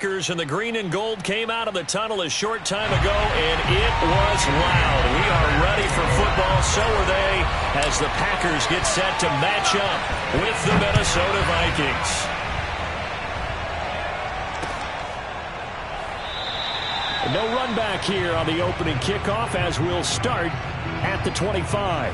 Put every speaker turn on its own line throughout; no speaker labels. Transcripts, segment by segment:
Packers, and the green and gold came out of the tunnel a short time ago, and it was loud. We are ready for football. So are they, as the Packers get set to match up with the Minnesota Vikings. No run back here on the opening kickoff, as we'll start at the 25.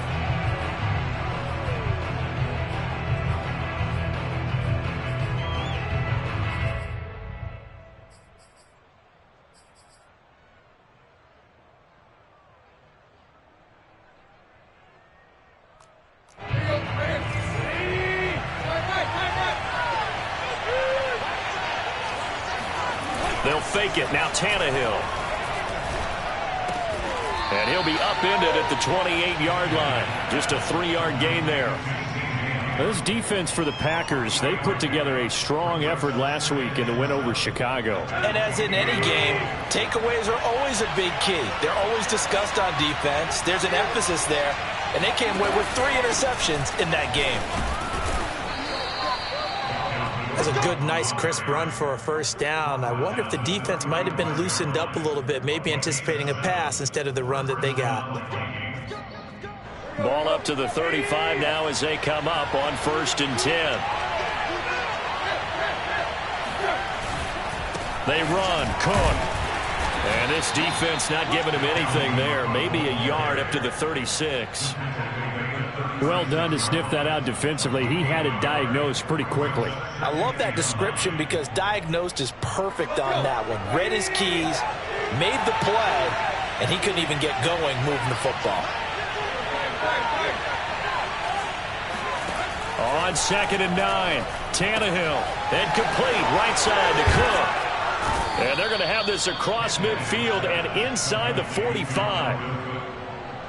They'll fake it. Now Tannehill. And he'll be upended at the 28-yard line. Just a 3-yard gain there. This defense for the Packers, they put together a strong effort last week in the win over Chicago.
And as in any game, takeaways are always a big key. They're always discussed on defense. There's an emphasis there. And they came away with 3 interceptions in that game. That's a good, nice, crisp run for a first down. I wonder if the defense might have been loosened up a little bit, maybe anticipating a pass instead of the run that they got.
Ball up to the 35 now as they come up on 1st and 10. They run. Cook. And this defense not giving him anything there. Maybe a yard up to the 36.
Well done to sniff that out defensively. He had it diagnosed pretty quickly.
I love that description because diagnosed is perfect on that one. Read his keys, made the play, and he couldn't even get going moving the football.
On 2nd and 9, Tannehill. Incomplete, right side to Cook. And they're going to have this across midfield and inside the 45.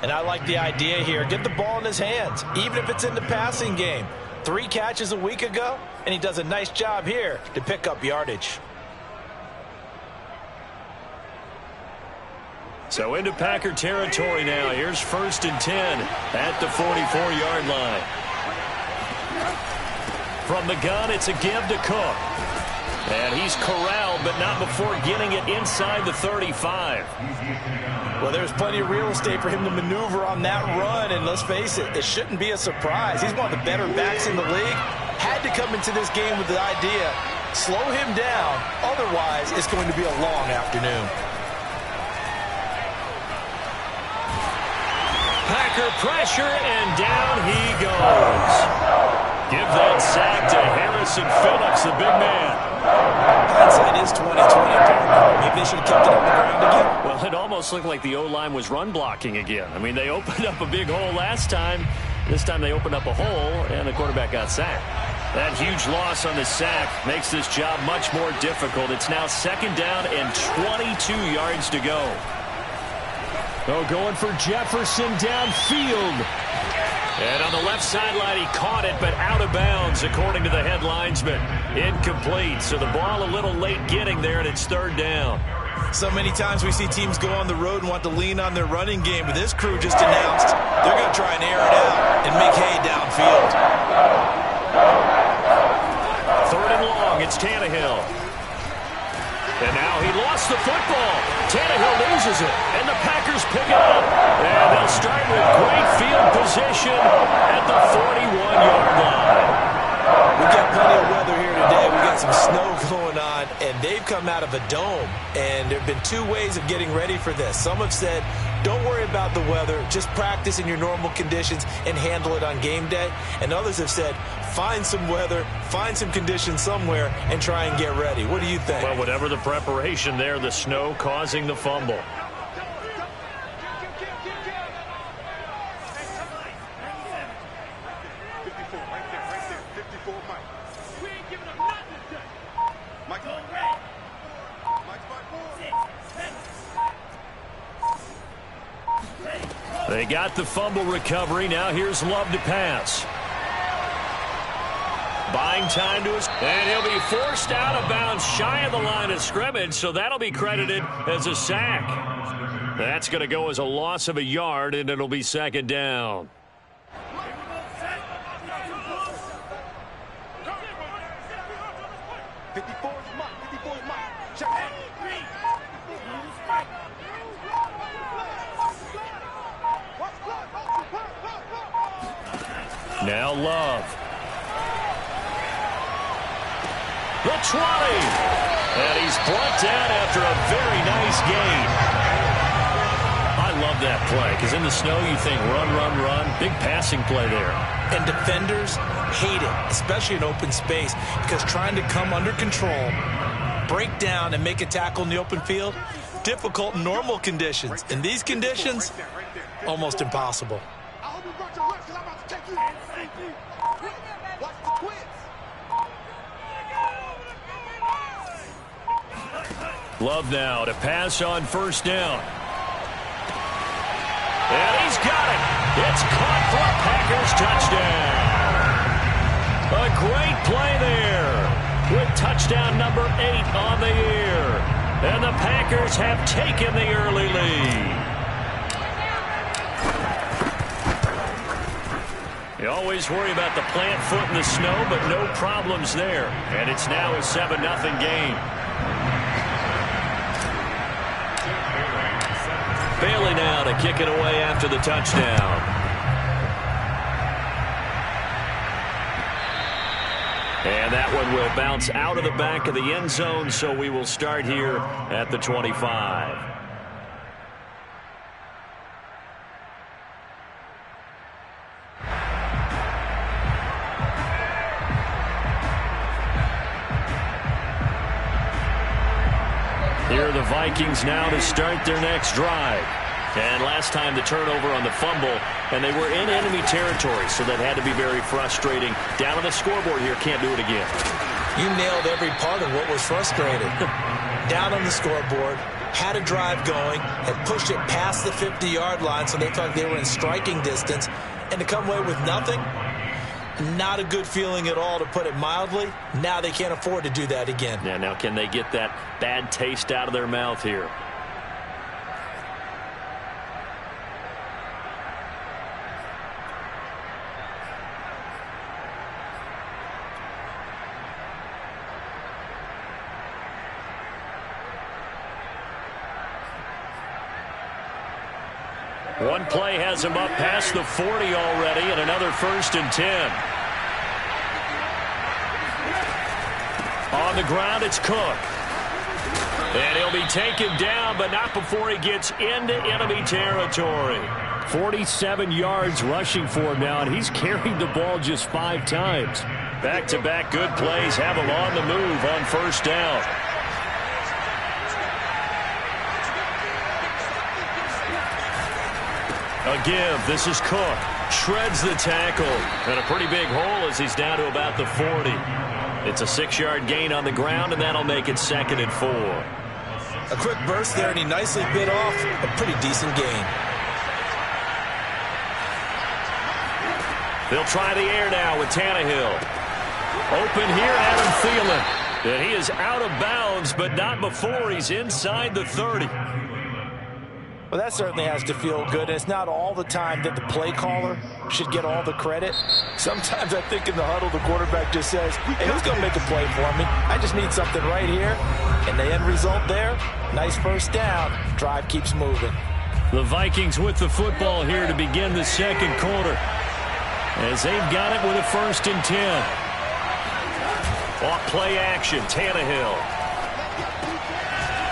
And I like the idea here. Get the ball in his hands, even if it's in the passing game. 3 catches a week ago, and he does a nice job here to pick up yardage.
So into Packer territory now. Here's 1st and 10 at the 44-yard line. From the gun, it's a give to Cook. And he's corralled, but not before getting it inside the 35.
Well, there's plenty of real estate for him to maneuver on that run, and let's face it, it shouldn't be a surprise. He's one of the better backs in the league. Had to come into this game with the idea, slow him down, otherwise it's going to be a long afternoon.
Packer pressure, and down he goes. Give that sack to Harrison Phillips, the big man.
Hindsight is 20/20. Maybe they should have kept it on the ground again.
Well, it almost looked like the O-line was run blocking again. I mean, they opened up a big hole last time. This time they opened up a hole, and the quarterback got sacked. That huge loss on the sack makes this job much more difficult. It's now 2nd down and 22 yards to go.
Oh, going for Jefferson downfield.
And on the left sideline, he caught it, but out of bounds, according to the head linesman. Incomplete, so the ball a little late getting there, and it's 3rd down.
So many times we see teams go on the road and want to lean on their running game, but this crew just announced they're going to try and air it out and make hay downfield.
3rd and long, it's Tannehill. And now he lost the football. Tannehill loses it, and the Packers pick it up. And they'll start with great field position at the 41-yard line.
We got plenty of weather here today. We got some snow going on, and they've come out of a dome. And there have been 2 ways of getting ready for this. Some have said, don't worry about the weather. Just practice in your normal conditions and handle it on game day. And others have said, find some weather, find some conditions somewhere, and try and get ready. What do you think?
Well, whatever the preparation there, the snow causing the fumble. They got the fumble recovery. Now here's Love to pass. Buying time to his, and he'll be forced out of bounds shy of the line of scrimmage, so that'll be credited as a sack. That's going to go as a loss of a yard, and it'll be 2nd down.
Now Love.
The 20. And he's brought down after a very nice gain. I love that play because in the snow you think run, run, run. Big passing play there.
And defenders hate it, especially in open space, because trying to come under control, break down, and make a tackle in the open field, difficult in normal conditions. In these conditions, almost impossible.
Love now to pass on first down. And he's got it. It's caught for a Packers touchdown. A great play there with touchdown number 8 on the year. And the Packers have taken the early lead. You always worry about the plant foot in the snow, but no problems there. And it's now a 7-0 game. Bailey now to kick it away after the touchdown. And that one will bounce out of the back of the end zone, so we will start here at the 25. Here are the Vikings now to start their next drive. And last time the turnover on the fumble, and they were in enemy territory, so that had to be very frustrating. Down on the scoreboard here, can't do it again.
You nailed every part of what was frustrating. Down on the scoreboard, had a drive going, had pushed it past the 50-yard line, so they thought they were in striking distance, and to come away with nothing, not a good feeling at all, to put it mildly. Now they can't afford to do that again.
Yeah, now can they get that bad taste out of their mouth here? One play has him up past the 40 already, and another 1st and 10. On the ground, it's Cook. And he'll be taken down, but not before he gets into enemy territory.
47 yards rushing for him now, and he's carried the ball just 5 times.
Back-to-back good plays have him on the move on first down. A give. This is Cook. Shreds the tackle. And a pretty big hole as he's down to about the 40. It's a 6-yard gain on the ground, and that'll make it 2nd and 4.
A quick burst there, and he nicely bit off a pretty decent gain.
They'll try the air now with Tannehill. Open here, Adam Thielen. And he is out of bounds, but not before he's inside the 30.
Well, that certainly has to feel good. And it's not all the time that the play caller should get all the credit. Sometimes I think in the huddle, the quarterback just says, hey, who's going to make a play for me? I just need something right here. And the end result there, nice first down. Drive keeps moving.
The Vikings with the football here to begin the second quarter, as they've got it with a 1st and 10.
Off play action, Tannehill.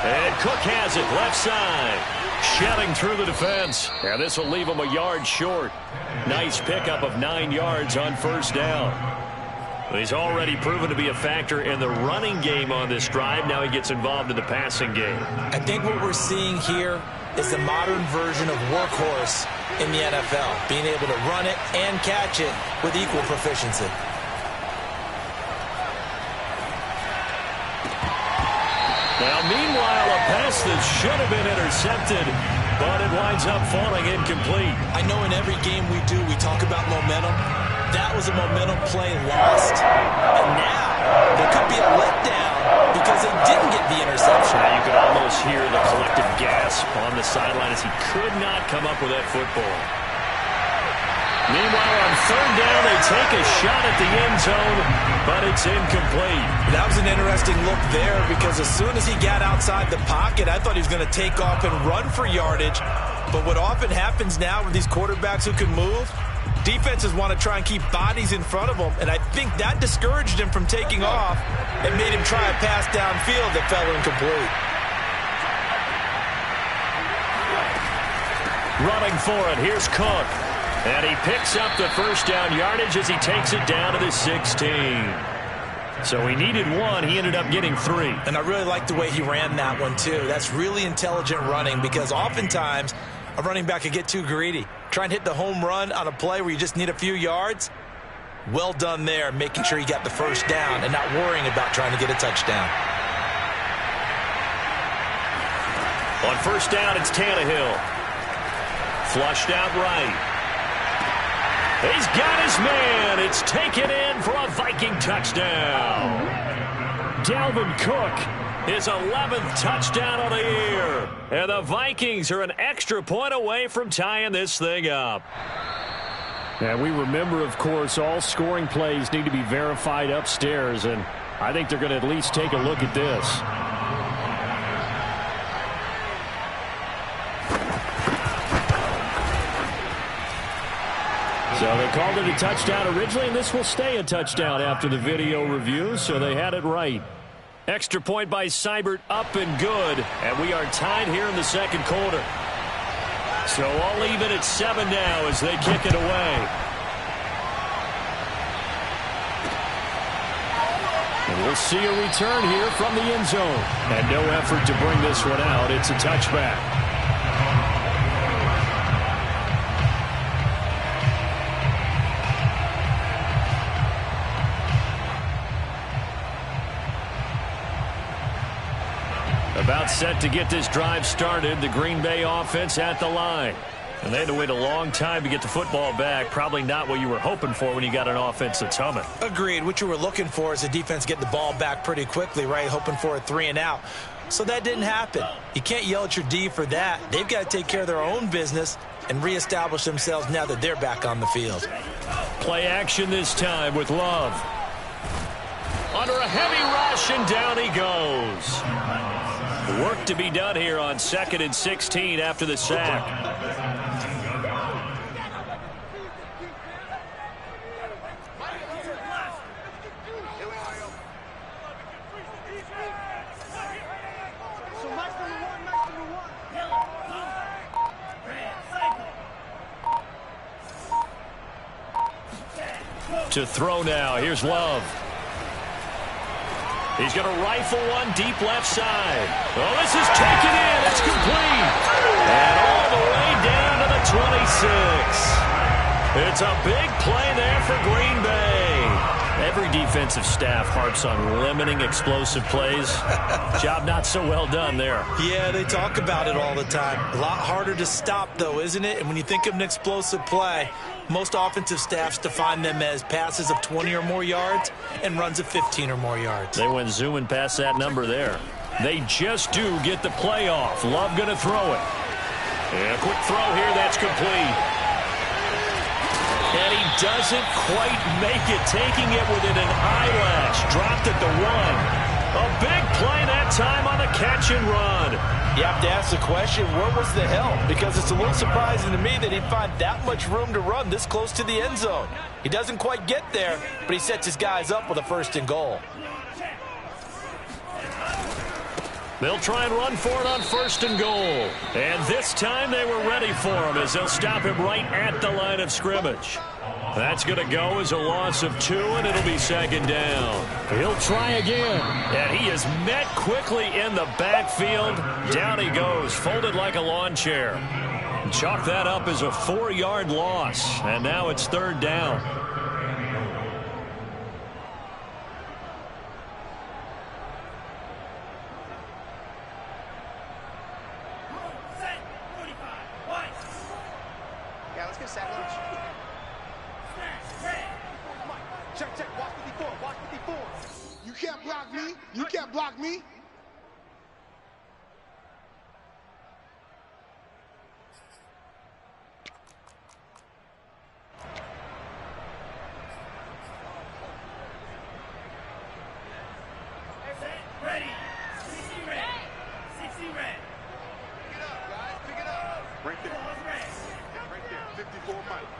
And Cook has it, left side. Shedding through the defense. And this will leave him a yard short. Nice pickup of 9 yards on first down. He's already proven to be a factor in the running game on this drive. Now he gets involved in the passing game.
I think what we're seeing here is the modern version of workhorse in the NFL. Being able to run it and catch it with equal proficiency.
Now, meanwhile, a pass that should have been intercepted, but it winds up falling incomplete.
I know in every game we do, we talk about momentum. That was a momentum play lost. And now, there could be a letdown because they didn't get the interception.
Now you could almost hear the collective gasp on the sideline as he could not come up with that football.
Meanwhile, on third down, they take a shot at the end zone, but it's incomplete.
That was an interesting look there because as soon as he got outside the pocket, I thought he was going to take off and run for yardage. But what often happens now with these quarterbacks who can move, defenses want to try and keep bodies in front of them, and I think that discouraged him from taking off and made him try a pass downfield that fell incomplete.
Running for it, here's Cook. And he picks up the first down yardage as he takes it down to the 16. So he needed one. He ended up getting 3.
And I really like the way he ran that one, too. That's really intelligent running because oftentimes a running back can get too greedy. Try and hit the home run on a play where you just need a few yards. Well done there, making sure you got the first down and not worrying about trying to get a touchdown.
On first down, it's Tannehill. Flushed out right. He's got his man. It's taken in for a Viking touchdown. Dalvin Cook, his 11th touchdown of the year. And the Vikings are an extra point away from tying this thing up. And we remember, of course, all scoring plays need to be verified upstairs. And I think they're going to at least take a look at this. So they called it a touchdown originally, and this will stay a touchdown after the video review, so they had it right. Extra point by Seibert, up and good, and we are tied here in the second quarter. So all even at 7 now as they kick it away. And we'll see a return here from the end zone. And no effort to bring this one out. It's a touchback. About set to get this drive started. The Green Bay offense at the line. And they had to wait a long time to get the football back. Probably not what you were hoping for when you got an offense that's humming.
Agreed. What you were looking for is the defense get the ball back pretty quickly, right? Hoping for a 3 and out. So that didn't happen. You can't yell at your D for that. They've got to take care of their own business and reestablish themselves now that they're back on the field.
Play action this time with Love. Under a heavy rush, and down he goes. Work to be done here on 2nd and 16 after the sack. To throw now. Here's Love. He's going to rifle one deep left side. Oh, this is taken in. It's complete. And all the way down to the 26. It's a big play there for Green Bay. Every defensive staff harps on limiting explosive plays. Job not so well done there.
Yeah, they talk about it all the time. A lot harder to stop, though, isn't it? And when you think of an explosive play, most offensive staffs define them as passes of 20 or more yards and runs of 15 or more yards.
They went zooming past that number there. They just do get the play off. Love going to throw it. And a quick throw here. That's complete. And he doesn't quite make it, taking it within an eyelash. Dropped at the 1. A big play that time on the catch and run.
You have to ask the question, where was the help? Because it's a little surprising to me that he'd find that much room to run this close to the end zone. He doesn't quite get there, but he sets his guys up with a 1st and goal.
They'll try and run for it on 1st and goal. And this time they were ready for him as they'll stop him right at the line of scrimmage. That's going to go as a loss of 2, and it'll be 2nd down. He'll try again. And he is met quickly in the backfield. Down he goes, folded like a lawn chair. Chalk that up as a 4-yard loss. And now it's 3rd down.
Yeah, let's get sack lunch. Check, check. Watch 54. Watch 54. You can't block me. You can't block me. one.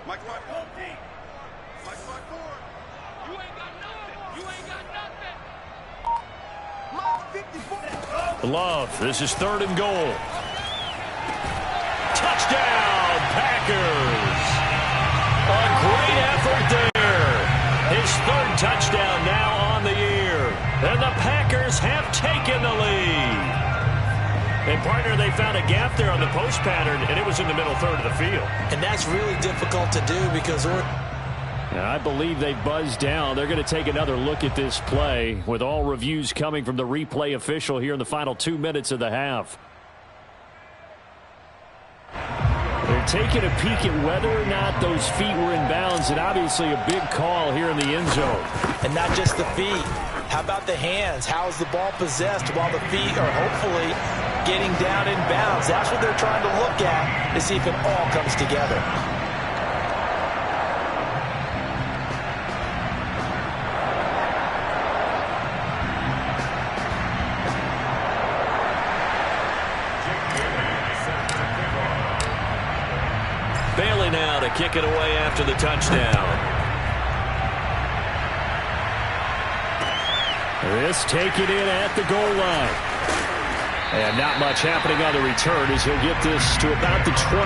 Mike Mike 4. You ain't got nothing. You ain't got nothing. Mike 54.
Love, this is 3rd and goal. Touchdown, Packers. A great effort there. His 3rd touchdown now on the year. And the Packers have taken the lead. And, partner, they found a gap there on the post pattern, and it was in the middle 3rd of the field.
And that's really difficult to do because
I believe they've buzzed down. They're going to take another look at this play with all reviews coming from the replay official here in the final 2 minutes of the half. They're taking a peek at whether or not those feet were in bounds, and obviously a big call here in the end zone.
And not just the feet. How about the hands? How is the ball possessed while the feet are hopefully getting down in bounds? That's what they're trying to look at to see if it all comes together.
Bailey now to kick it away after the touchdown.
This taken in at the goal line. And not much happening on the return as he'll get this to about the 23.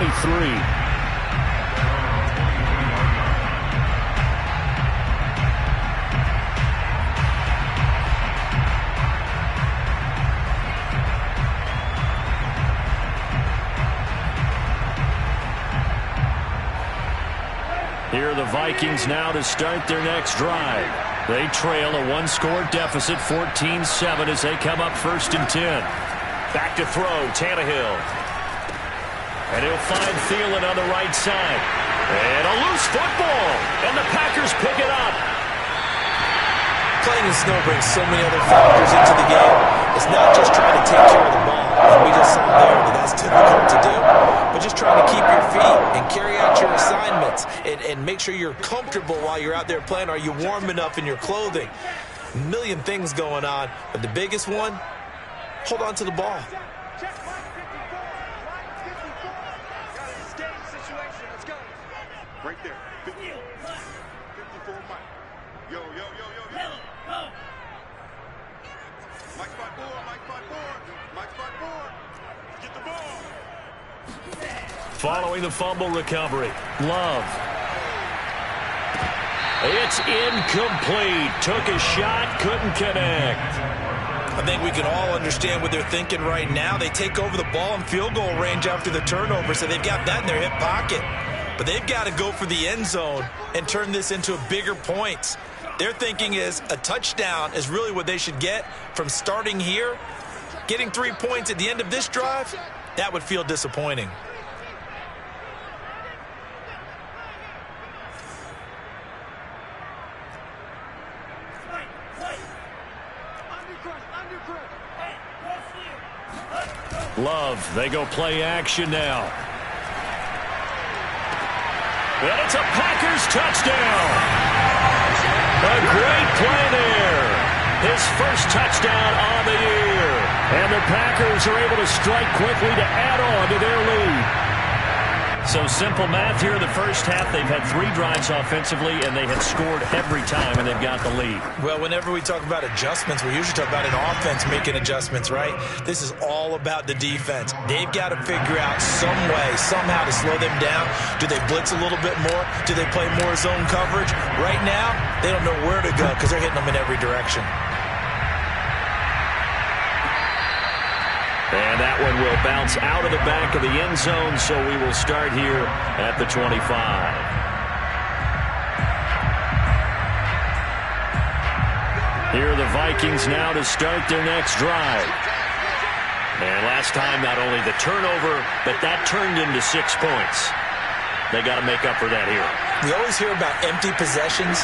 Here are the Vikings now to start their next drive. They trail a one-score deficit, 14-7, as they come up 1st and 10.
Back to throw, Tannehill.
And he'll find Thielen on the right side.
And a loose football. And the Packers pick it up.
Playing in snow brings so many other factors into the game. It's not just trying to take care of the ball. And we just saw there that that's difficult to do. But just trying to keep your feet and carry out your assignments and make sure you're comfortable while you're out there playing. Are you warm enough in your clothing? A million things going on. But the biggest one, hold on to the ball.
Right there. 54 Mike. Yo. Mike 5-4. Mike 5-4. Get the ball.
Following the fumble recovery.
Love.
It's incomplete. Took a shot, couldn't connect.
I think we can all understand what they're thinking right now. They take over the ball in field goal range after the turnover, so they've got that in their hip pocket. But they've got to go for the end zone and turn this into a bigger points. Their thinking is a touchdown is really what they should get from starting here. Getting 3 points at the end of this drive, that would feel disappointing.
Love, they go play action now.
And it's a Packers touchdown. A great play there. His first touchdown on the year.
And the Packers are able to strike quickly to add on to their lead. So simple math here in the first half. They've had 3 drives offensively, and they have scored every time, and they've got the lead.
Well, whenever we talk about adjustments, we usually talk about an offense making adjustments, right? This is all about the defense. They've got to figure out some way, somehow to slow them down. Do they blitz a little bit more? Do they play more zone coverage? Right now, they don't know where to go because they're hitting them in every direction.
And that one will bounce out of the back of the end zone, so we will start here at the 25.
Here are the Vikings now to start their next drive.
And last time, not only the turnover, but that turned into 6 points. They got to make up for that here.
We always hear about empty possessions,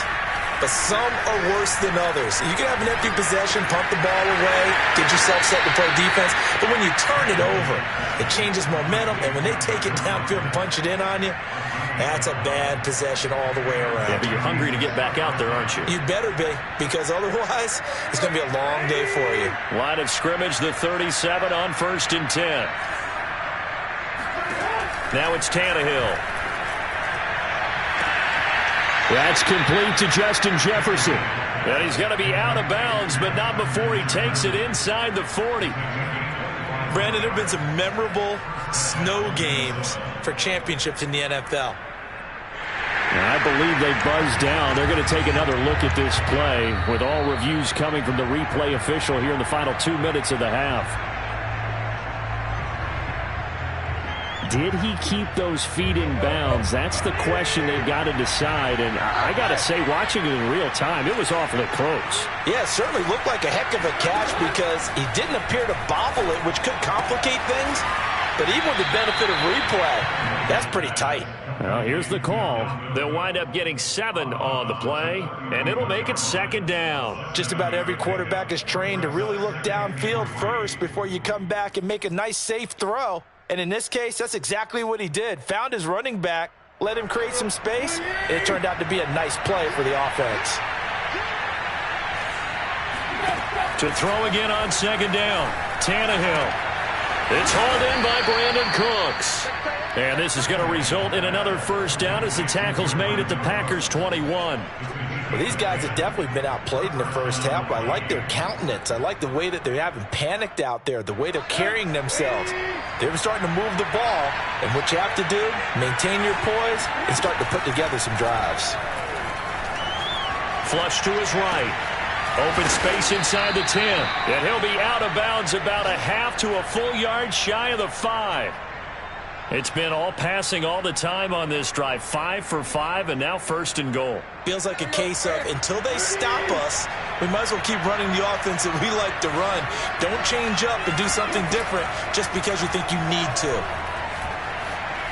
but some are worse than others. You can have an empty possession, pump the ball away, get yourself set to play defense, but when you turn it over, it changes momentum, and when they take it downfield and punch it in on you, that's a bad possession all the way around.
Yeah, but you're hungry to get back out there, aren't you?
You better be, because otherwise, it's going to be a long day for you.
Line of scrimmage, the 37 on 1st and 10.
Now it's Tannehill.
That's complete to Justin Jefferson.
And he's going to be out of bounds, but not before he takes it inside the 40.
Brandon, there have been some memorable snow games for championships in the NFL.
I believe they buzzed down. They're going to take another look at this play with all reviews coming from the replay official here in the final 2 minutes of the half. Did he keep those feet in bounds? That's the question they've got to decide. And I got to say, watching it in real time, it was awfully close.
Yeah, it certainly looked like a heck of a catch because he didn't appear to bobble it, which could complicate things. But even with the benefit of replay, that's pretty tight.
Well, here's the call.
They'll wind up getting 7 on the play, and it'll make it 2nd down.
Just about every quarterback is trained to really look downfield first before you come back and make a nice, safe throw. And in this case, that's exactly what he did. Found his running back, let him create some space, and it turned out to be a nice play for the offense.
To throw again on 2nd down, Tannehill. It's hauled in by Brandon Cooks. And this is going to result in another 1st down as the tackle's made at the Packers' 21.
Well, these guys have definitely been outplayed in the first half, but I like their countenance. I like the way that they haven't panicked out there, the way they're carrying themselves. They're starting to move the ball, and what you have to do, maintain your poise and start to put together some drives.
Flush to his right. Open space inside the 10. And he'll be out of bounds about a half to a full yard shy of the 5. It's been all passing all the time on this drive. 5 for 5, and now 1st and goal.
Feels like a case of until they stop us, we might as well keep running the offense that we like to run. Don't change up and do something different just because you think you need to.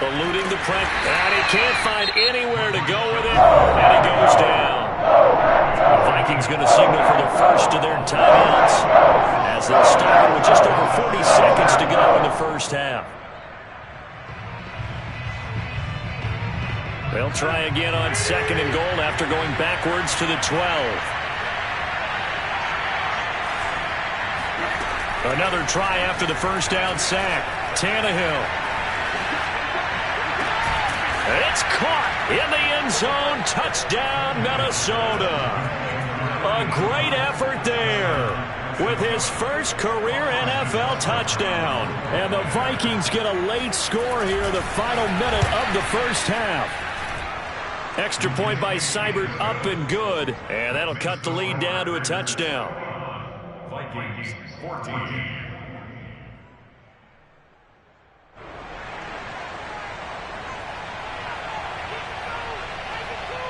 Eluding the press, and he can't find anywhere to go with it, and he goes down. The Vikings going to signal for the first of their timeouts as they'll stop it with just over 40 seconds to go in the first half. They'll try again on 2nd and goal after going backwards to the 12. Another try after the 1st down sack. Tannehill. It's caught in the end zone. Touchdown, Minnesota. A great effort there with his first career NFL touchdown. And the Vikings get a late score here in the final minute of the first half. Extra point by Seibert, up and good. And that'll cut the lead down to a touchdown.
Vikings 14.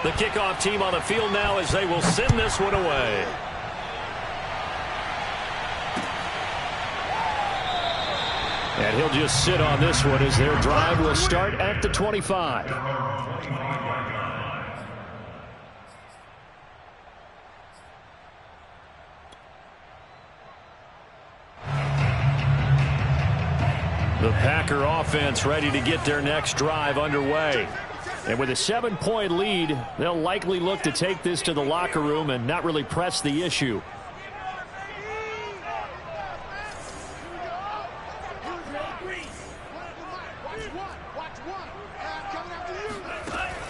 The kickoff team on the field now as they will send this one away.
And he'll just sit on this one as their drive will start at the 25. The Packer offense ready to get their next drive underway. And with a 7-point lead, they'll likely look to take this to the locker room and not really press the issue.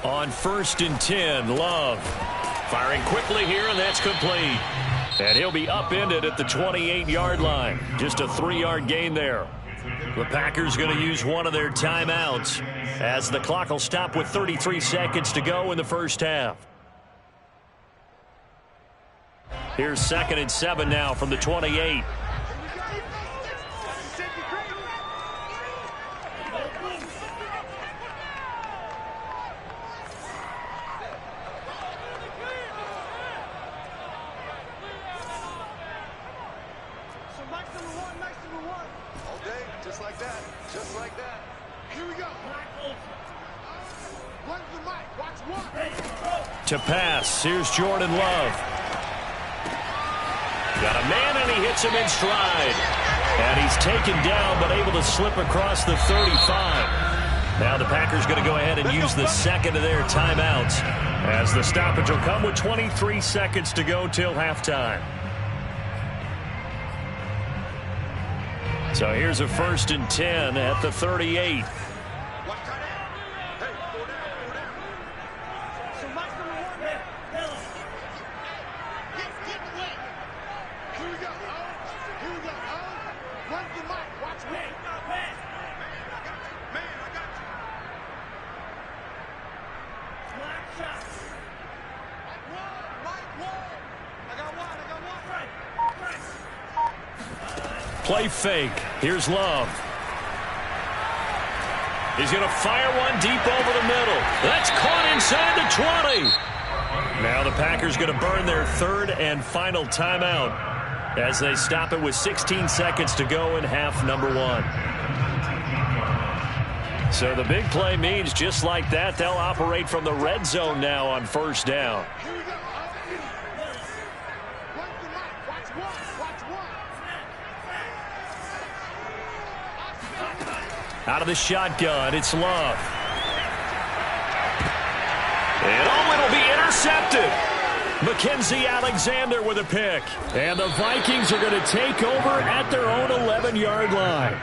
On 1st and 10, Love firing quickly here, and that's complete. And he'll be upended at the 28-yard line. Just a 3-yard gain there. The Packers going to use one of their timeouts as the clock will stop with 33 seconds to go in the first half. Here's 2nd and 7 now from the 28. To pass, here's Jordan Love. Got a man, and he hits him in stride. And he's taken down, but able to slip across the 35. Now the Packers going to go ahead and use the 2nd of their timeouts as the stoppage will come with 23 seconds to go till halftime. So here's a 1st and 10 at the 38.
What kind we go. Here we go. Run the mic. Watch me. Man, I got you.
Play fake. Here's Love. He's going to fire one deep over the middle. That's caught inside the 20. Now the Packers going to burn their third and final timeout as they stop it with 16 seconds to go in half number one. So the big play means just like that, they'll operate from the red zone now on first down. Out of the shotgun, it's Love. And it'll be intercepted. Mackenzie Alexander with a pick. And the Vikings are going to take over at their own 11-yard line.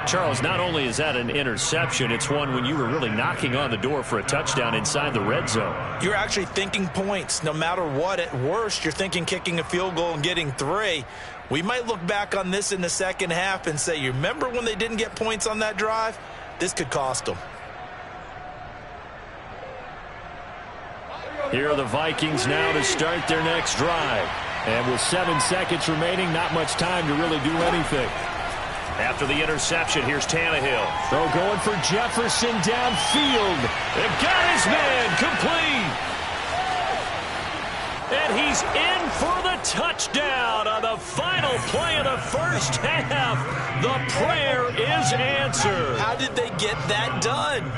Charles, not only is that an interception, it's one when you were really knocking on the door for a touchdown inside the red zone.
You're actually thinking points no matter what. At worst, you're thinking kicking a field goal and getting 3. We might look back on this in the second half and say, you remember when they didn't get points on that drive? This could cost them.
Here are the Vikings now to start their next drive. And with 7 seconds remaining, not much time to really do anything.
After the interception, here's Tannehill.
Throw going for Jefferson downfield.
They've got his man complete. And he's in for the touchdown on the final play of the first half. The prayer is answered.
How did they get that done?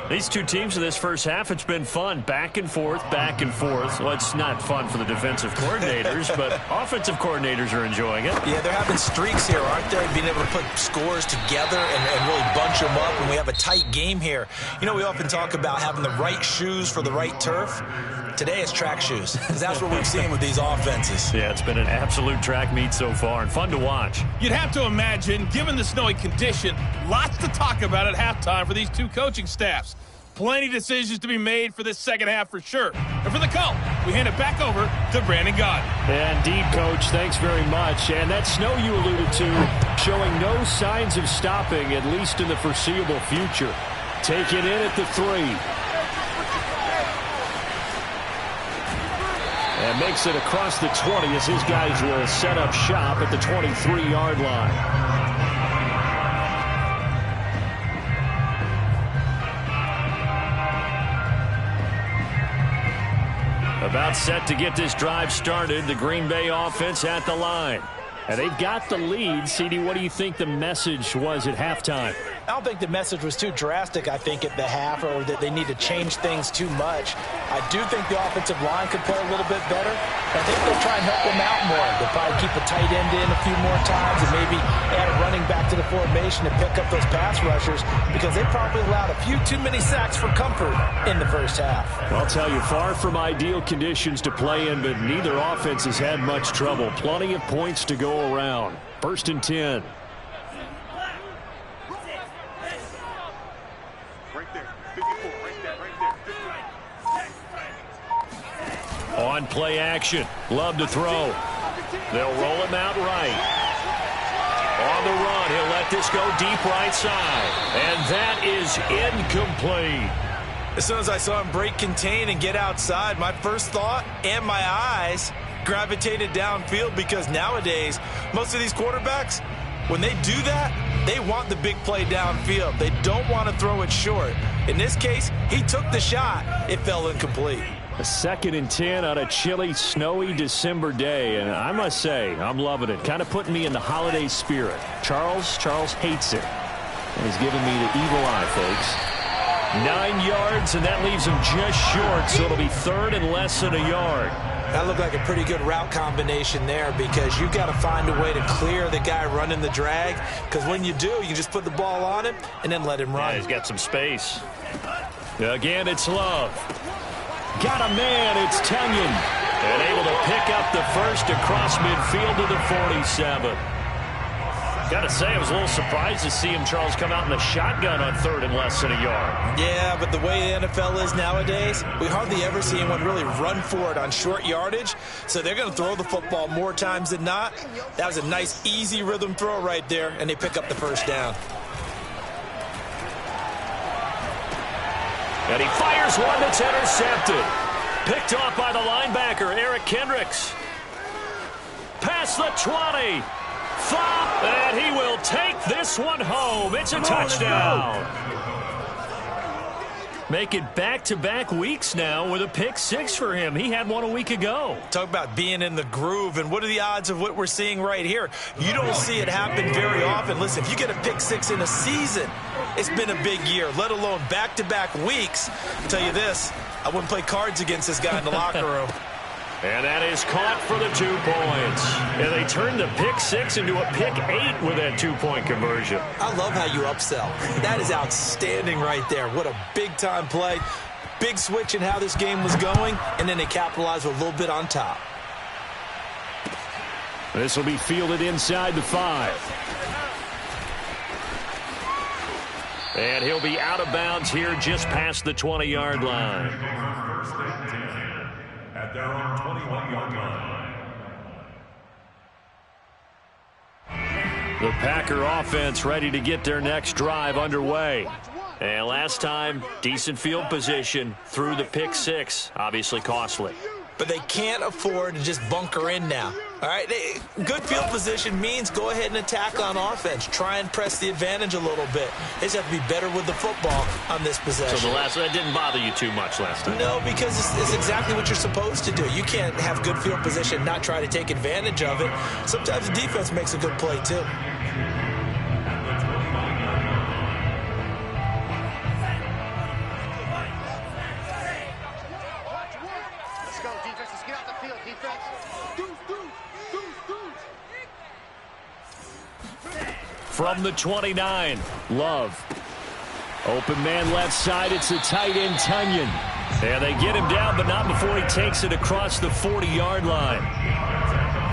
These two teams in this first half, it's been fun. Back and forth, back and forth. Well, it's not fun for the defensive coordinators, but offensive coordinators are enjoying it.
Yeah, they're having streaks here, aren't they? Being able to put scores together and really bunch them up, and we have a tight game here. You know, we often talk about having the right shoes for the right turf. Today it's track shoes, because that's what we've seen with these offenses.
Yeah, it's been an absolute track meet so far, and fun to watch.
You'd have to imagine, given the snowy condition, lots to talk about at halftime for these two coaching staffs. Plenty of decisions to be made for this second half for sure. And for the call, we hand it back over to Brandon Gaudin.
Indeed, Coach, thanks very much. And that snow you alluded to showing no signs of stopping, at least in the foreseeable future. Taken in at the 3. And makes it across the 20 as his guys will set up shop at the 23-yard line. About set to get this drive started. The Green Bay offense at the line. And they've got the lead. CD, what do you think the message was at halftime?
I don't think the message was too drastic, I think, at the half, or that they need to change things too much. I do think the offensive line could play a little bit better. I think they'll try and help them out more. They'll probably keep a tight end in a few more times and maybe add a running back to the formation to pick up those pass rushers, because they probably allowed a few too many sacks for comfort in the first half.
I'll tell you, far from ideal conditions to play in, but neither offense has had much trouble. Plenty of points to go around. 1st and 10.
Right there. 54. Right there.
On play action. Love to throw. They'll roll him out right. On the run, he'll let this go deep right side. And that is incomplete.
As soon as I saw him break contain and get outside, my first thought and my eyes gravitated downfield, because nowadays, most of these quarterbacks, when they do that, they want the big play downfield. They don't want to throw it short. In this case, he took the shot. It fell incomplete.
A 2nd and 10 on a chilly, snowy December day, and I must say, I'm loving it. Kind of putting me in the holiday spirit. Charles hates it. And he's giving me the evil eye, folks. 9 yards, and that leaves him just short, so it'll be 3rd and less than a yard.
That looked like a pretty good route combination there, because you've got to find a way to clear the guy running the drag, because when you do, you just put the ball on him and then let him run.
Yeah, he's got some space.
Again, it's Love. Got a man, it's Tunyon. And able to pick up the first across midfield to the 47.
Gotta say, I was a little surprised to see him, Charles, come out in the shotgun on 3rd and less than a yard.
Yeah, but the way the NFL is nowadays, we hardly ever see anyone really run for it on short yardage. So they're going to throw the football more times than not. That was a nice, easy rhythm throw right there, and they pick up the first down.
And he fires one that's intercepted. Picked off by the linebacker, Eric Kendricks. Past the 20. Flop, and he will take this one home. It's a touchdown. Make it back-to-back weeks now with a pick 6 for him. He had one a week ago.
Talk about being in the groove, and what are the odds of what we're seeing right here? You don't see it happen very often. Listen, if you get a pick 6 in a season, it's been a big year, let alone back-to-back weeks. I'll tell you this, I wouldn't play cards against this guy in the locker room.
And that is caught for the 2 points. And they turned the pick 6 into a pick 8 with that 2-point conversion.
I love how you upsell. That is outstanding right there. What a big-time play. Big switch in how this game was going, and then they capitalized with a little bit on top.
This will be fielded inside the 5. And he'll be out of bounds here just past the 20-yard line.
At their own 21-yard line.
The Packer offense ready to get their next drive underway. And last time, decent field position through the pick 6. Obviously costly.
But they can't afford to just bunker in now. All right, good field position means go ahead and attack on offense. Try and press the advantage a little bit. They just have to be better with the football on this possession.
So that didn't bother you too much last time?
No, because it's exactly what you're supposed to do. You can't have good field position and not try to take advantage of it. Sometimes the defense makes a good play, too.
Let's go, defense. Let's get out the field, defense.
From the 29, Love. Open man left side, it's the tight end, Tunyon. And they get him down, but not before he takes it across the 40-yard line.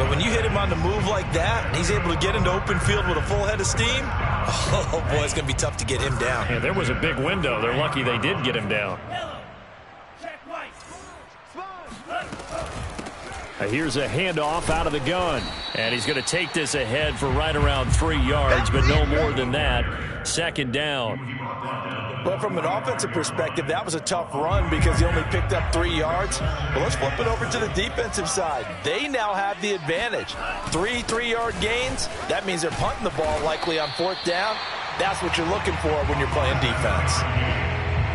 But when you hit him on the move like that, and he's able to get into open field with a full head of steam, oh, boy, it's going to be tough to get him down.
Yeah, there was a big window. They're lucky they did get him down. Here's a handoff out of the gun. And he's going to take this ahead for right around 3 yards, but no more than that. 2nd down.
But from an offensive perspective, that was a tough run because he only picked up 3 yards. But let's flip it over to the defensive side. They now have the advantage. 3 3-yard gains. That means they're punting the ball likely on 4th down. That's what you're looking for when you're playing defense.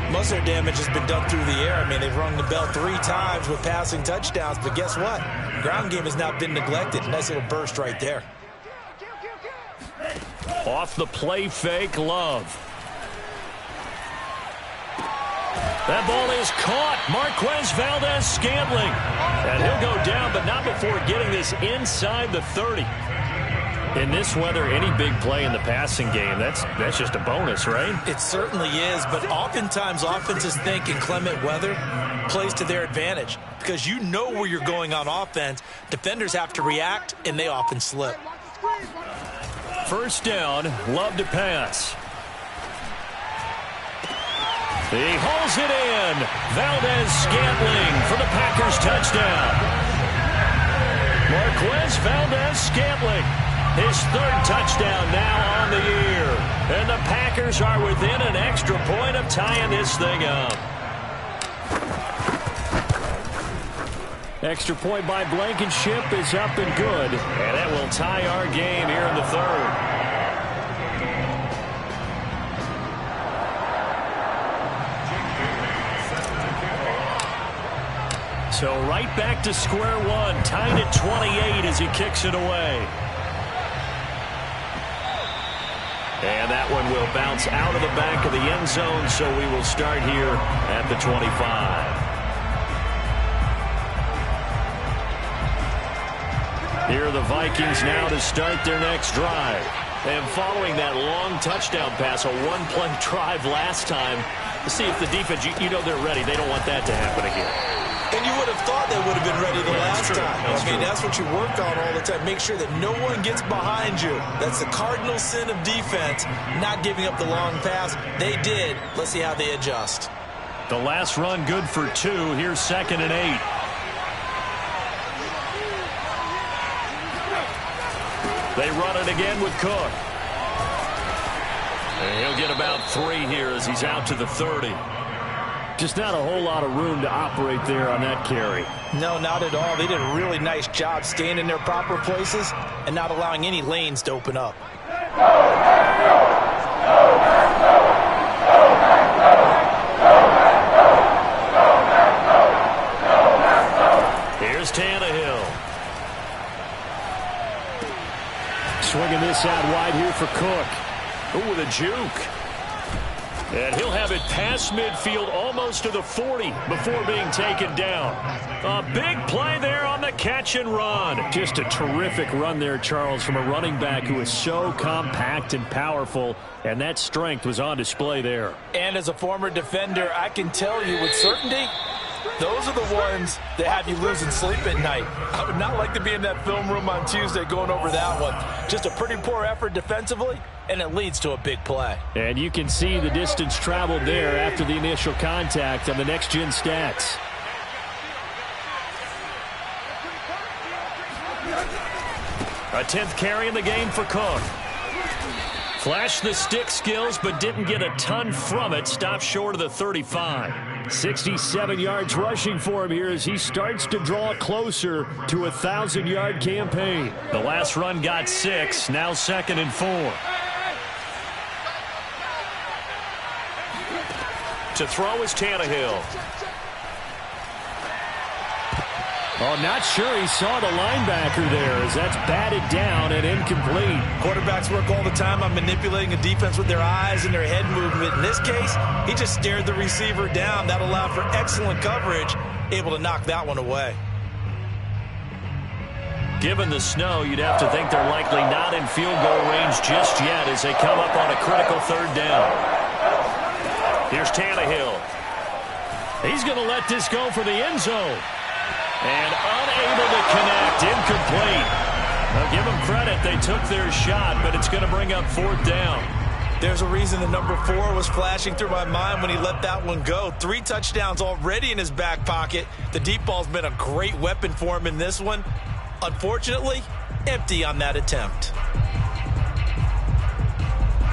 Most of their damage has been done through the air. I mean, they've rung the bell 3 times with passing touchdowns. But guess what? Ground game has not been neglected. Nice little burst right there.
Off the play fake, Love. That ball is caught. Marquez Valdez-Scantling. And he'll go down, but not before getting this inside the 30. In this weather, any big play in the passing game, that's just a bonus, right?
It certainly is, but oftentimes offenses think in clement weather plays to their advantage because you know where you're going on offense. Defenders have to react, and they often slip.
1st down, Love to pass. He hauls it in. Valdez-Scantling for the Packers touchdown. Marquez Valdez-Scantling. His 3rd touchdown now on the year. And the Packers are within an extra point of tying this thing up. Extra point by Blankenship is up and good. And that will tie our game here in the 3rd. So right back to square one. Tied at 28 as he kicks it away. And that one will bounce out of the back of the end zone, so we will start here at the 25. Here are the Vikings now to start their next drive. And following that long touchdown pass, a one-play drive last time, to see if the defense, you know they're ready. They don't want that to happen again.
And you would have thought they would have been ready the last time. That's what you work on all the time. Make sure that no one gets behind you. That's the cardinal sin of defense, not giving up the long pass. They did. Let's see how they adjust.
The last run good for 2. Here's 2nd and 8. They run it again with Cook. And he'll get about 3 here as he's out to the 30.
Just not a whole lot of room to operate there on that carry.
No, not at all. They did a really nice job staying in their proper places and not allowing any lanes to open up.
Here's Tannehill.
Swinging this out wide here for Cook.
Oh, with a juke. And he'll have it past midfield almost to the 40 before being taken down. A big play there on the catch and run.
Just a terrific run there, Charles, from a running back who is so compact and powerful, and that strength was on display there.
And as a former defender, I can tell you with certainty, those are the ones that have you losing sleep at night. I would not like to be in that film room on Tuesday going over that one. Just a pretty poor effort defensively, and it leads to a big play.
And you can see the distance traveled there after the initial contact on the next-gen stats.
A 10th carry in the game for Cook. Flashed the stick skills, but didn't get a ton from it. Stopped short of the 35.
67 yards rushing for him here as he starts to draw closer to a 1,000-yard campaign.
The last run got 6, now 2nd and 4. To throw is Tannehill.
Oh, not sure he saw the linebacker there as that's batted down and incomplete.
Quarterbacks work all the time on manipulating a defense with their eyes and their head movement. In this case, he just stared the receiver down. That allowed for excellent coverage, able to knock that one away.
Given the snow, you'd have to think they're likely not in field goal range just yet as they come up on a critical 3rd down. Here's Tannehill.
He's going to let this go for the end zone.
And unable to connect, incomplete. Now give them credit, they took their shot, but it's going to bring up 4th down.
There's a reason the number 4 was flashing through my mind when he let that one go. 3 touchdowns already in his back pocket. The deep ball's been a great weapon for him in this one. Unfortunately, empty on that attempt.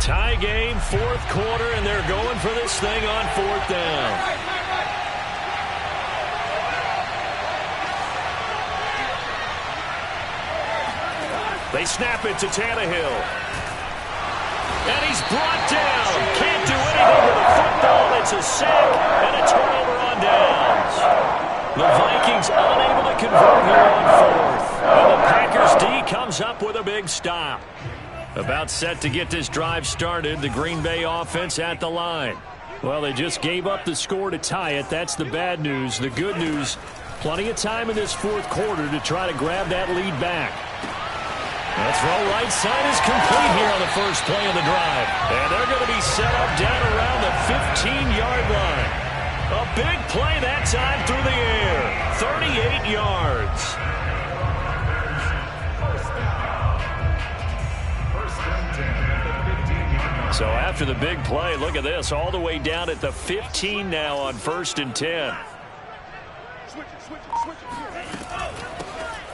Tie game, 4th quarter, and they're going for this thing on 4th down. They snap it to Tannehill. And he's brought down. Can't do anything with a football. It's a sack and a turnover on downs. The Vikings unable to convert here on 4th. And the Packers D comes up with a big stop. About set to get this drive started. The Green Bay offense at the line.
Well, they just gave up the score to tie it. That's the bad news. The good news, plenty of time in this 4th quarter to try to grab that lead back.
The throw right side is complete here on the first play of the drive. And they're going to be set up down around the 15-yard line. A big play that time through the air. 38 yards. So after the big play, look at this. All the way down at the 15 now on 1st and 10.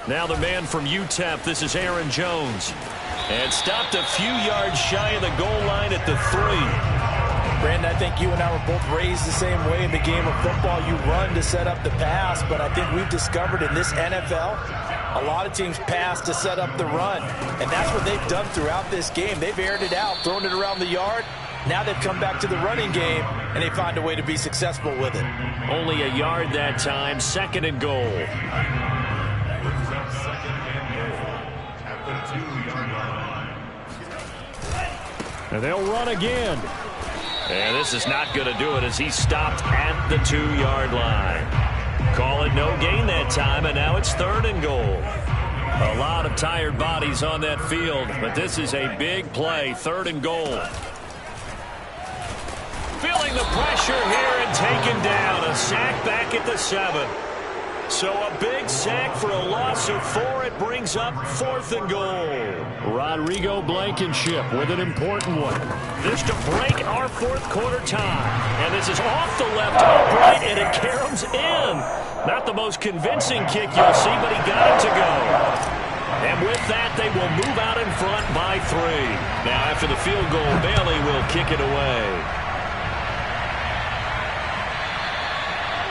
Now the man from UTEP, this is Aaron Jones. And stopped a few yards shy of the goal line at the 3.
Brandon, I think you and I were both raised the same way in the game of football. You run to set up the pass, but I think we've discovered in this NFL, a lot of teams pass to set up the run. And that's what they've done throughout this game. They've aired it out, thrown it around the yard. Now they've come back to the running game, and they find a way to be successful with it.
Only a yard that time, 2nd and goal.
And they'll run again.
And this is not going to do it as he stopped at the 2-yard line. Call it no gain that time, and now it's 3rd and goal. A lot of tired bodies on that field, but this is a big play, 3rd and goal. Feeling the pressure here and taken down. A sack back at the 7. So a big sack for a loss of 4. It brings up 4th and goal.
Rodrigo Blankenship with an important one.
This to break our 4th quarter tie. And this is off the left upright, and it caroms in. Not the most convincing kick you'll see, but he got it to go. And with that, they will move out in front by 3. Now, after the field goal, Bailey will kick it away.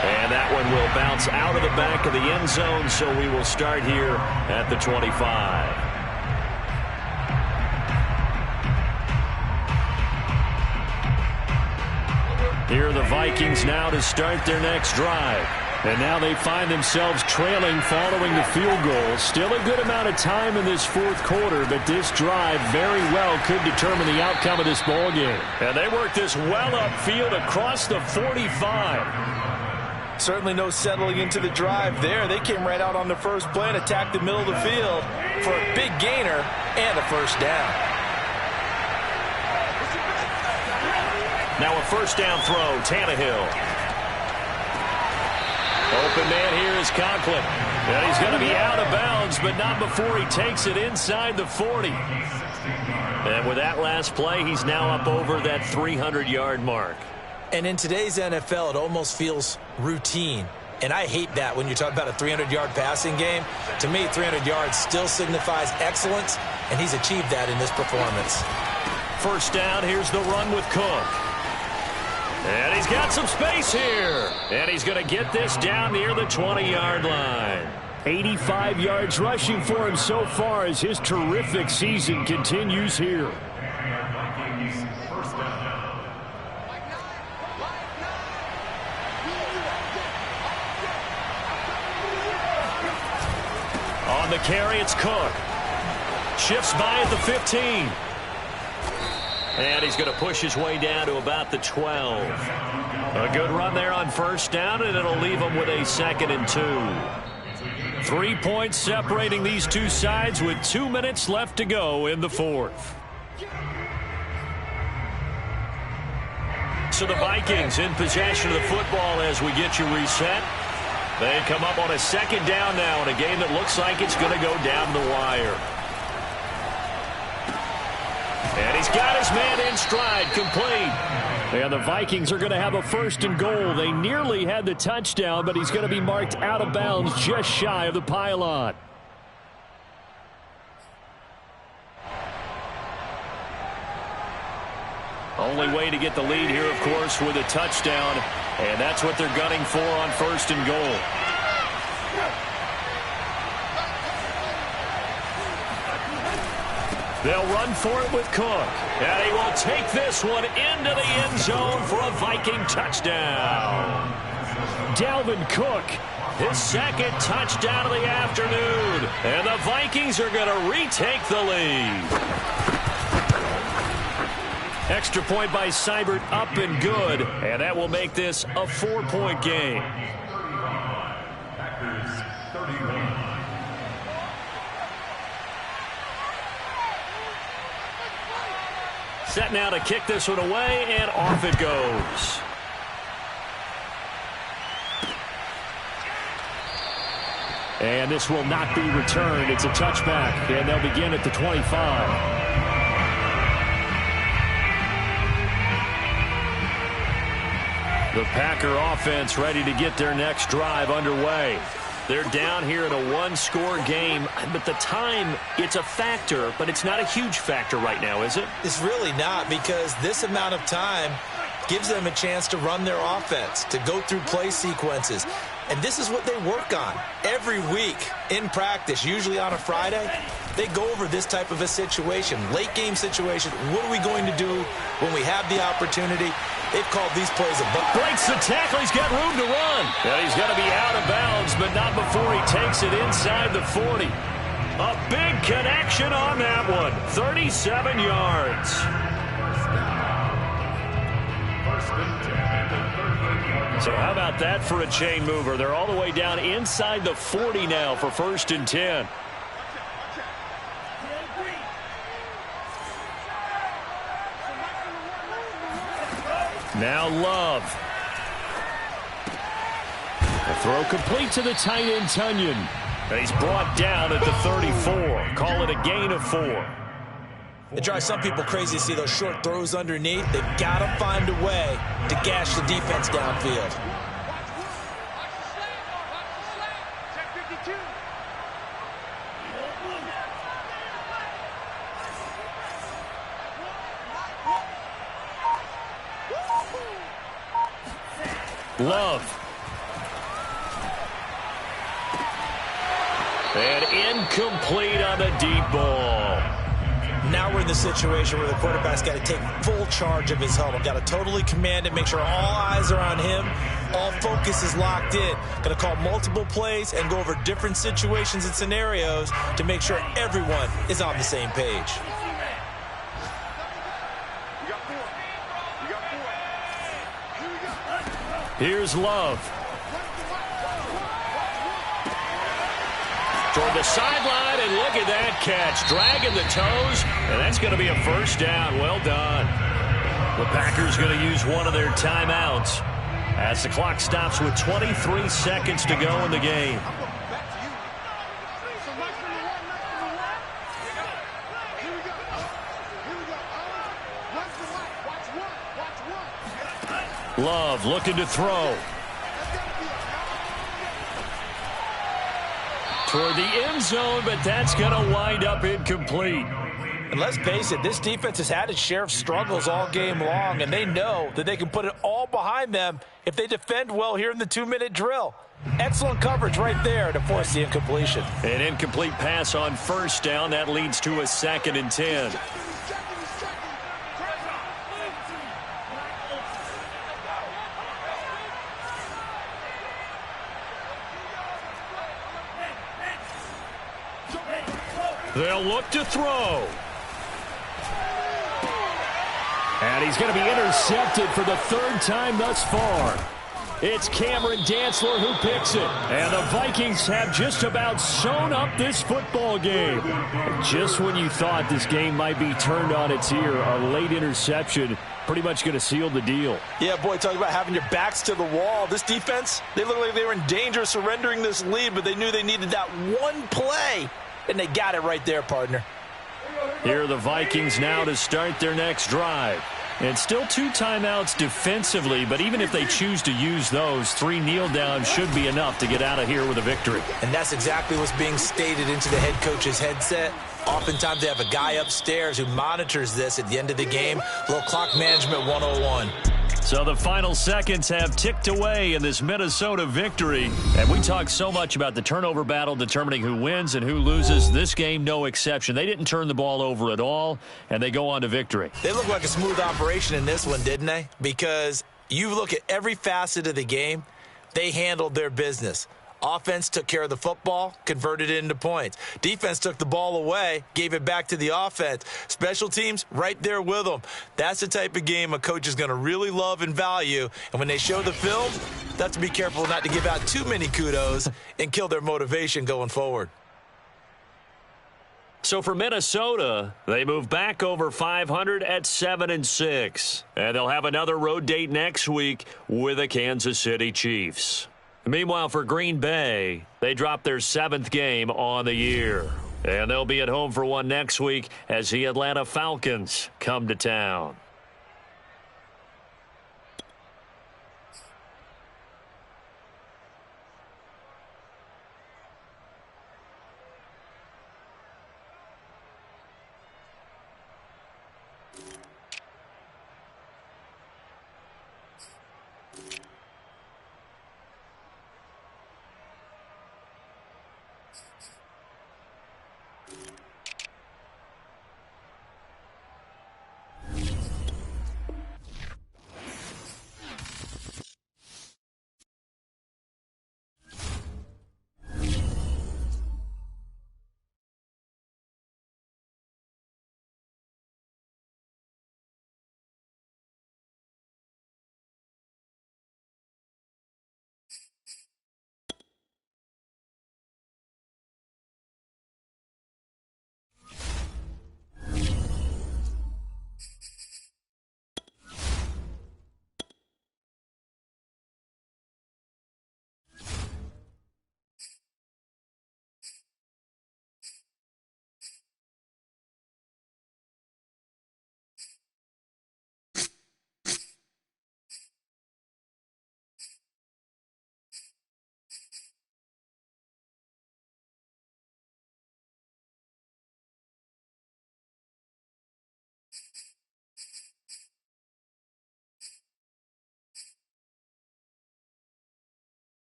And that one will bounce out of the back of the end zone, so we will start here at the 25.
Here are the Vikings now to start their next drive. And now they find themselves trailing following the field goal. Still a good amount of time in this 4th quarter, but this drive very well could determine the outcome of this ball game.
And they work this well upfield across the 45.
Certainly no settling into the drive there. They came right out on the first play and attacked the middle of the field for a big gainer and a first down.
Now a first down throw, Tannehill.
Open man here is Conklin. And he's going to be out of bounds, but not before he takes it inside the 40.
And with that last play, he's now up over that 300-yard mark.
And in today's NFL, it almost feels routine. And I hate that when you talk about a 300-yard passing game. To me, 300 yards still signifies excellence, and he's achieved that in this performance.
First down, here's the run with Cook. And he's got some space here. And he's going to get this down near the 20-yard line.
85 yards rushing for him so far as his terrific season continues here.
On the carry, it's Cook. Shifts by at the 15. And he's going to push his way down to about the 12. A good run there on first down, and it'll leave him with a 2nd and 2.
3 points separating these two sides with 2 minutes left to go in the 4th.
So the Vikings in possession of the football as we get you reset. They come up on a 2nd down now in a game that looks like it's going to go down the wire. And he's got his man in stride, complete.
And the Vikings are going to have a 1st and goal. They nearly had the touchdown, but he's going to be marked out of bounds just shy of the pylon.
Only way to get the lead here, of course, with a touchdown. And that's what they're gunning for on 1st and goal. They'll run for it with Cook. And he will take this one into the end zone for a Viking touchdown.
Dalvin Cook,
his 2nd touchdown of the afternoon. And the Vikings are going to retake the lead. Extra point by Seibert, up and good. And that will make this a 4-point game.
Packers 31.
Set now to kick this one away, and off it goes.
And this will not be returned. It's a touchback, and they'll begin at the 25.
The Packer offense ready to get their next drive underway. They're down here in a one-score game, but the time, it's a factor, but it's not a huge factor right now, is it?
It's really not, because this amount of time gives them a chance to run their offense, to go through play sequences. And this is what they work on every week in practice, usually on a Friday. They go over this type of a situation, late game situation. What are we going to do when we have the opportunity? They've called these plays a buck.
Breaks the tackle. He's got room to run. And he's going to be out of bounds, but not before he takes it inside the 40. A big connection on that one. 37 yards. So how about that for a chain mover? They're all the way down inside the 40 now for 1st and 10. Now Love. A Throw complete to the tight end, Tunyon. He's brought down at the 34. Call it a gain of 4.
It drives some people crazy to see those short throws underneath. They've got to find a way to gash the defense downfield.
Love. And incomplete on the deep ball.
Now we're in the situation where the quarterback's got to take full charge of his huddle. Got to totally command it, make sure all eyes are on him. All focus is locked in. Going to call multiple plays and go over different situations and scenarios to make sure everyone is on the same page.
Here's Love. Toward the sideline, and look at that catch. Dragging the toes, and that's going to be a first down. Well done. The Packers going to use one of their timeouts as the clock stops with 23 seconds to go in the game. Love looking to throw. Toward the end zone, but that's going to wind up incomplete.
And let's face it, this defense has had its share of struggles all game long, and they know that they can put it all behind them if they defend well here in the 2-minute drill. Excellent coverage right there to force the incompletion.
An incomplete pass on first down. That leads to a 2nd and 10. They'll look to throw. And he's going to be intercepted for the 3rd time thus far. It's Cameron Dantzler who picks it. And the Vikings have just about sewn up this football game. Just when you thought this game might be turned on its ear, a late interception pretty much going to seal the deal.
Yeah, boy, talk about having your backs to the wall. This defense, they look like they were in danger of surrendering this lead, but they knew they needed that one play. And they got it right there, partner.
Here are the Vikings now to start their next drive. And still 2 timeouts defensively, but even if they choose to use those, 3 kneel downs should be enough to get out of here with a victory.
And that's exactly what's being stated into the head coach's headset. Oftentimes they have a guy upstairs who monitors this at the end of the game. A little clock management 101.
So the final seconds have ticked away in this Minnesota victory. And we talk so much about the turnover battle determining who wins and who loses. This game, no exception. They didn't turn the ball over at all, and they go on to victory.
They look like a smooth operation in this one, didn't they? Because you look at every facet of the game, they handled their business. Offense took care of the football, converted it into points. Defense took the ball away, gave it back to the offense. Special teams, right there with them. That's the type of game a coach is going to really love and value. And when they show the film, they have to be careful not to give out too many kudos and kill their motivation going forward.
So for Minnesota, they move back over 500 at 7-6. And they'll have another road date next week with the Kansas City Chiefs. Meanwhile, for Green Bay, they dropped their 7th game on the year. And they'll be at home for one next week as the Atlanta Falcons come to town.